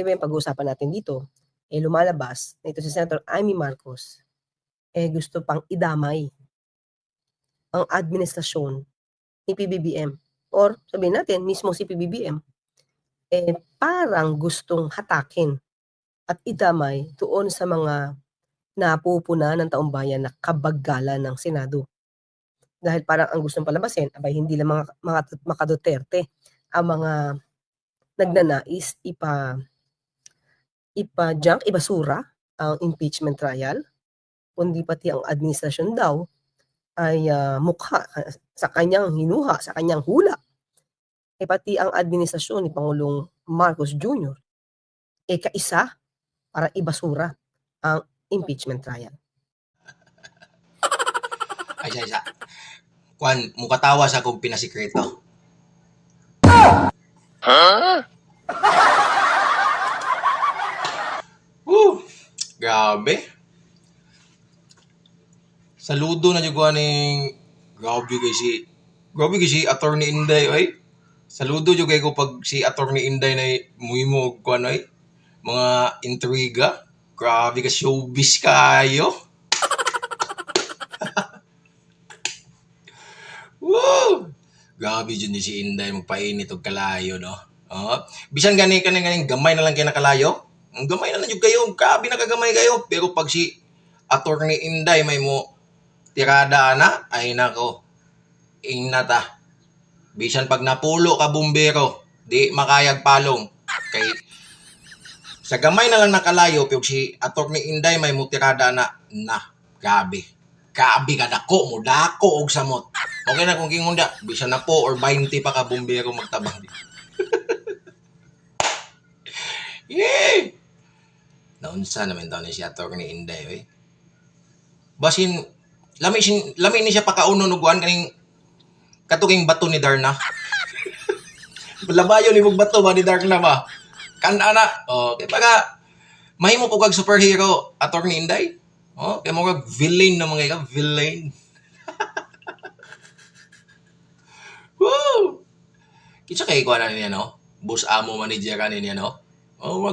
ba yung pag-uusapan natin dito, lumalabas na ito si Senator Amy Marcos, gusto pang idamay ang administrasyon ni PBBM or sabihin natin mismo si PBBM, parang gustong hatakin at idamay doon sa mga napupuna ng taong bayan na kabagalan ng Senado. Dahil parang ang gustong palabasin, abay hindi lang mga Duterte ang mga nagnanais ipa-junk, ibasura ang impeachment trial, kundi pati ang administrasyon daw ay mukha sa kanyang hinuha, sa kanyang hula. Pati ang administrasyon ni Pangulong Marcos Jr. Kaisa para ibasura ang impeachment trial. Ay, isa. Kwan, mukatawa sa akong pinasikreto. Huh? Grabe. Saludo na juga ning grabe kay si Attorney Inday oy. Saludo juga ko pag si Attorney Inday na muhimo kwan oy. Mga intriga. Grabe ka showbiz kayo. Woo! Grabe dyan ni si Inday magpainit og kalayo, no? Bisan kaning gamay na lang kayo nakalayo. Ang gamay na lang yung kayo. Grabe nakagamay kayo. Pero pag si Attorney Inday may mo tirada na, ay nako. Inata. Bisan pag napulo ka bumbero, di makayag palong. Kay sa gamay na lang nakalayo, pero si Attorney Inday may mo tirada na, grabe. Grabe ka dako mo, dako og samot. Okay na kung kingunda, bisan na po or 20 pa ka bumbero magtabang di. Yeah! Naunsa naman daw ni si Attorney Inday, oy. Basin, lami ni siya pakauno nuguan kaning katuging bato ni Darna. Labayo ni mong bato ba ni Darna ba? Kanana. Okay, baga, mahimo po kag superhero, Attorney Inday. Kaya mo kag villain na mga villain. Woo! Kitsa kay kuha na niya, no? Boss amo manager ka niya, no?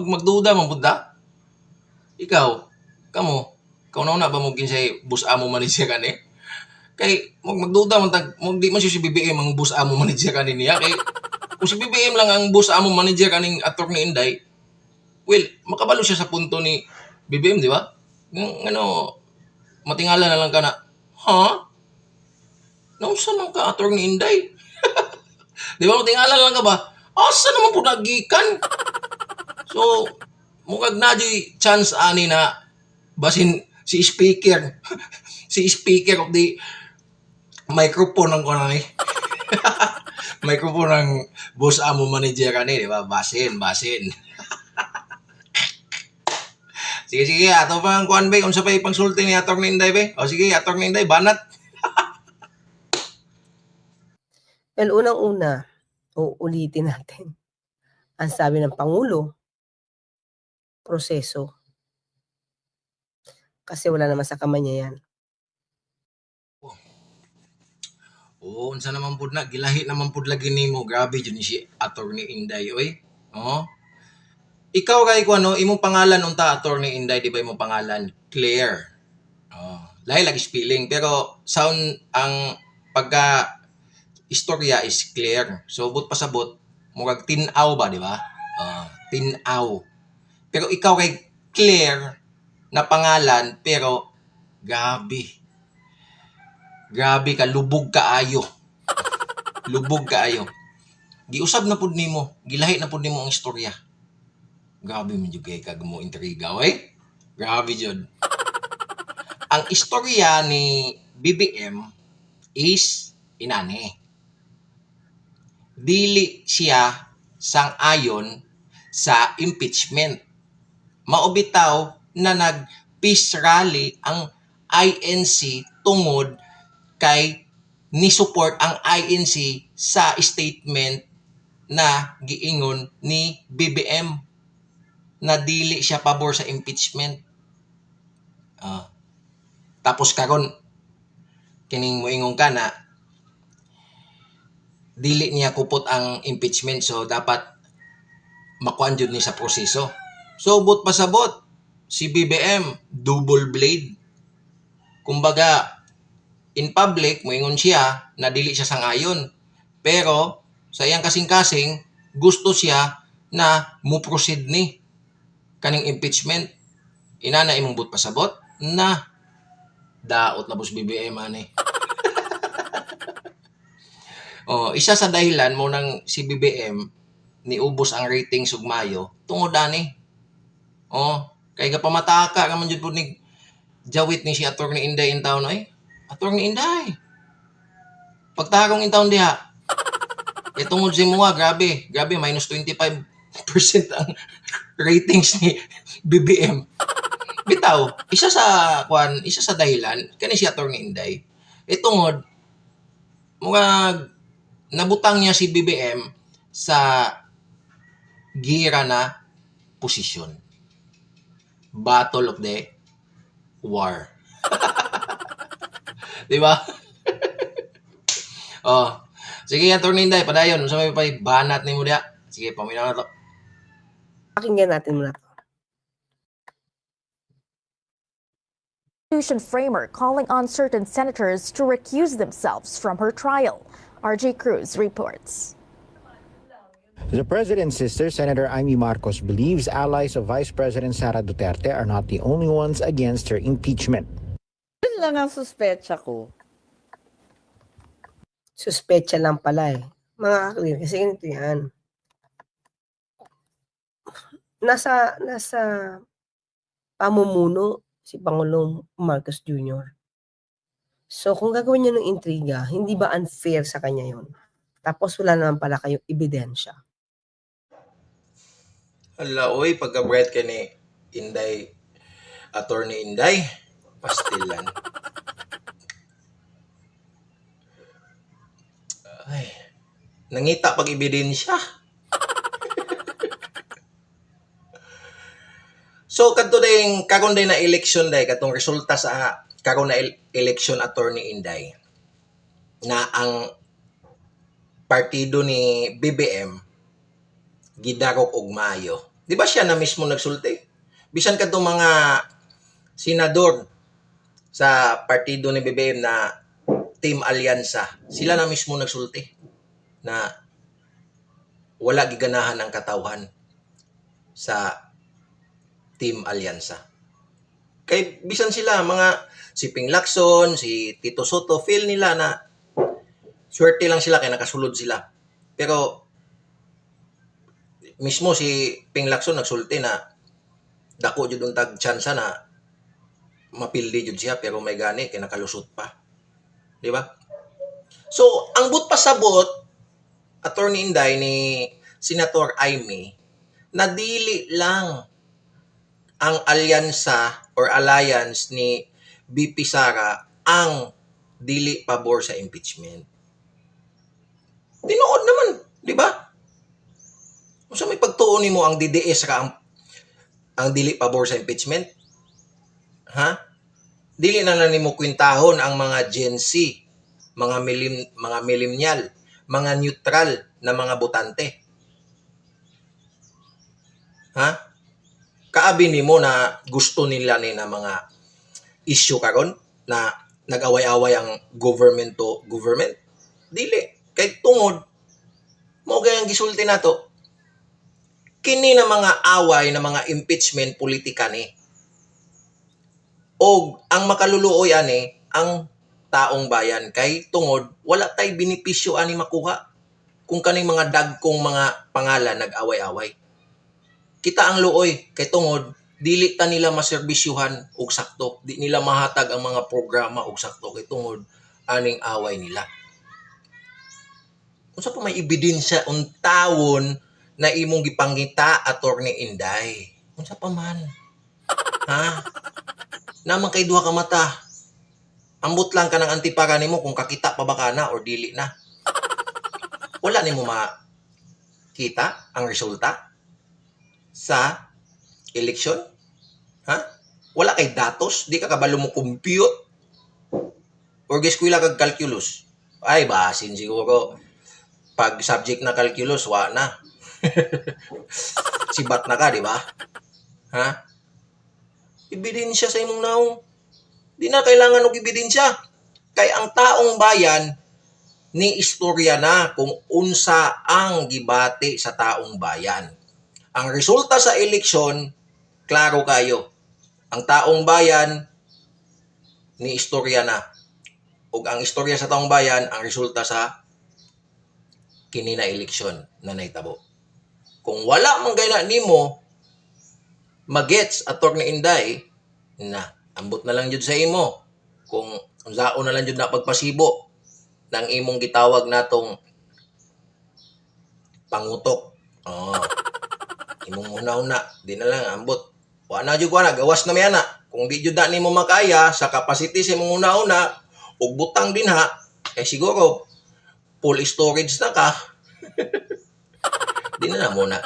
Magduda man budda. Ikaw na ba mo ginsay boss amo manager ka ni? Kay magduda man di man si BBM ang boss amo manager ka niya. Kay kung si BBM lang ang boss amo manager kaning Attorney Inday, well, makabalo siya sa punto ni BBM, di ba? Matingala na lang ka na, nausa man ka Attorney Inday? Di ba matingala lang ka ba? Asa naman po nagikan? So, mukag na di chance ani na basin si speaker of the microphone ng kunani. Microphone ng boss amo manager kani, di ba? Basin. Sige, ato pa ang kuan ba? Unsa pa ipangsulti ni Attorney Inday ba? O sige, Attorney Inday, banat. Well, unang-una, uulitin natin. Ang sabi ng Pangulo, proseso. Kasi wala naman sa kamay niya yan. Unsa naman pud na, gilahi naman pud lagi nimo. Grabe jud ni si Attorney Inday, oy. Ikaw kay kuno, imong pangalan unta Attorney Inday, di ba imong pangalan? Claire. Lahi lagi spelling, pero sound ang pagka istorya is clear. So, but pasabot, murag tinaw ba, di ba? Tinaw. Pero ikaw kay Claire na pangalan, pero grabe ka, lubog kaayo. Giusab na pud nimo, gilahi na pud nimo ang istorya. Grabe man jud kay kag mo intriga, oy. Grabe jud. Ang istorya ni BBM is inani. Dili siya sang-ayon sa impeachment. Maubitaw na nag-peace rally ang INC tungod kay ni-support ang INC sa statement na giingon ni BBM na dili siya pabor sa impeachment. Tapos karon kining moingon ka na dili niya kupot ang impeachment, so dapat makuan jud ni sa proseso. So but pasabot si BBM double blade. Kumbaga in public moingon siya na dili siya sangayon. Pero sa iyang kasing-kasing gusto siya na mo proceed ni kaning impeachment. Ina na imong but pasabot na daot na bus BBM ani. Isa sa dahilan mo nang si BBM niubos ang rating sugmayo tungod ani. Kay gapamataka ka man jud pud ni jawit ni si Attorney Inday in town ay. Attorney Inday. Pagtarong in town diha. Kay tungod si mga grabe minus 25% ang ratings ni BBM. Bitaw, isa sa dahilan kani si Attorney Inday. Tungod mga nabutang niya si BBM sa gira na posisyon. Battle of the war. Di ba? Sige, Attorney Inday, padayon. Sa may banat ni mo diya. Sige, paminaw na to. Pakinggan natin muna to. Constitution framer calling on certain senators to recuse themselves from her trial. RJ Cruz reports. The president's sister, Senator Amy Marcos, believes allies of Vice President Sara Duterte are not the only ones against her impeachment. Yun lang ang suspecha ko. Suspecha lang pala eh. Mga kaklir, kasi ganito yan. Nasa pamumuno si Pangulong Marcos Jr. So kung gagawin niya ng intriga, hindi ba unfair sa kanya yon? Tapos wala naman pala kayong ebidensya. Hala, oy, pagka-bread ka ni Inday, Attorney Inday, pastilan. Ay, nangita pag ebidensya. So, kadto dayong karon day na election day, katong resulta sa karon na election, Attorney Inday, na ang partido ni BBM gidarok og maayo. Di ba siya na mismo nagsulti? Bisan kadtong mga senador sa partido ni BBM na Team Alyansa, sila na mismo nagsulti na wala giganahan ang katawhan sa Team Alyansa. Kay bisan sila mga si Ping Lacson, si Tito Soto, feel nila na swerte lang sila kay nakasulod sila. Pero mismo si Ping Lacson nagsulti na dako jud untag tsansa na mapildi jud siya pero may gani kay nakalusot pa. Di ba? So, ang but pasabot, Attorney Inday, ni Senator Amy, na dili lang ang alyansa or alliance ni BP Sara ang dili pabor sa impeachment. Tinuod naman, di ba? Kung sa may pagtuon mo ang DDS ka ang dili pabor sa impeachment, ha? Dili na nimo kwintahon ang mga Gen Z, mga millennial, mga neutral na mga botante. Ha? Kaabi nimo na gusto nila ni na mga issue karon na nag-away-away ang government to government. Dili kay tungod mo gayang gisulti nato. Kini na mga away na mga impeachment politika ni. O ang makaluluoy ani ang taong bayan kay tungod wala tay benepisyo ani makuha kung kaning mga dagkong mga pangalan nag-away-away. Kita ang luoy kay tungod dili ta nila maserbisyuhan og sakto, di nila mahatag ang mga programa og sakto kay tungod aning away nila. Unsa pa may ebidensya untawon na imong gipanggita, Attorney Inday? Unsa pa man? Ha? Naman kay duha ka mata. Ambot lang ka ng antipara nimo kung kakita pa ba ka na or dili na. Wala nimo makita ang resulta sa election? Ha? Wala kay datos, di ka kabalo mo compute or giskwela kag calculus. Ay basin siguro pag subject na calculus wa na. Sibat na ka, di ba? Ha? Ebidensya sa imong naong. Di na kailangan og ebidensya. Kay ang taong bayan, ni istorya na kung unsa ang gibati sa taong bayan. Ang resulta sa eleksyon, klaro kayo. Ang taong bayan, ni istorya na. Ug ang istorya sa taong bayan, ang resulta sa kini na eleksyon na nahitabo. Kung wala man gayna nimo magets Attorney Inday, na ambot na lang jud sa imo. Kung unsaon na lang jud na pagpasibo ng imong gitawag natong pangutok. Oh. Imong una-una, di na lang ambot. Wa na jud na gawas na may ana. Kung di jud na nimo makaya sa capacity sa imong una-una ug butang din ha, kay siguro full storage na ka. Di na muna.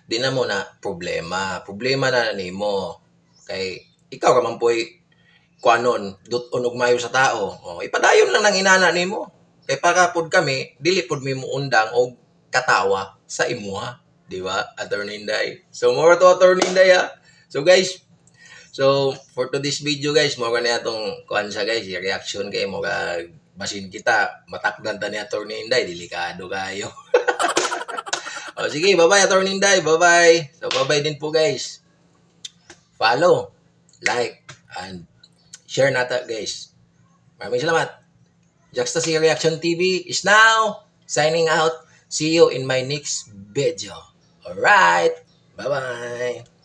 Di na muna problema. Problema na nimo. Kay ikaw ra man po'y kuanon, duton og mayo sa tao. Oh, ipadayon lang ng inana nimo. Kay para pod kami, dili pod mi undang og katawa sa imuha, di ba? Attorney Inday. So more to Attorney Inday ha. So guys, so for today's video guys, mo na atong kuan sa guys, reaction kay mo kag basin kita matakdan ta ni Attorney Inday, delikado kayo. O sige, bye-bye Attorney Inday, bye-bye. So bye-bye din po guys. Follow, like, and share nata guys. Maraming salamat. Juxta Reaction TV is now signing out. See you in my next video. Alright, bye-bye.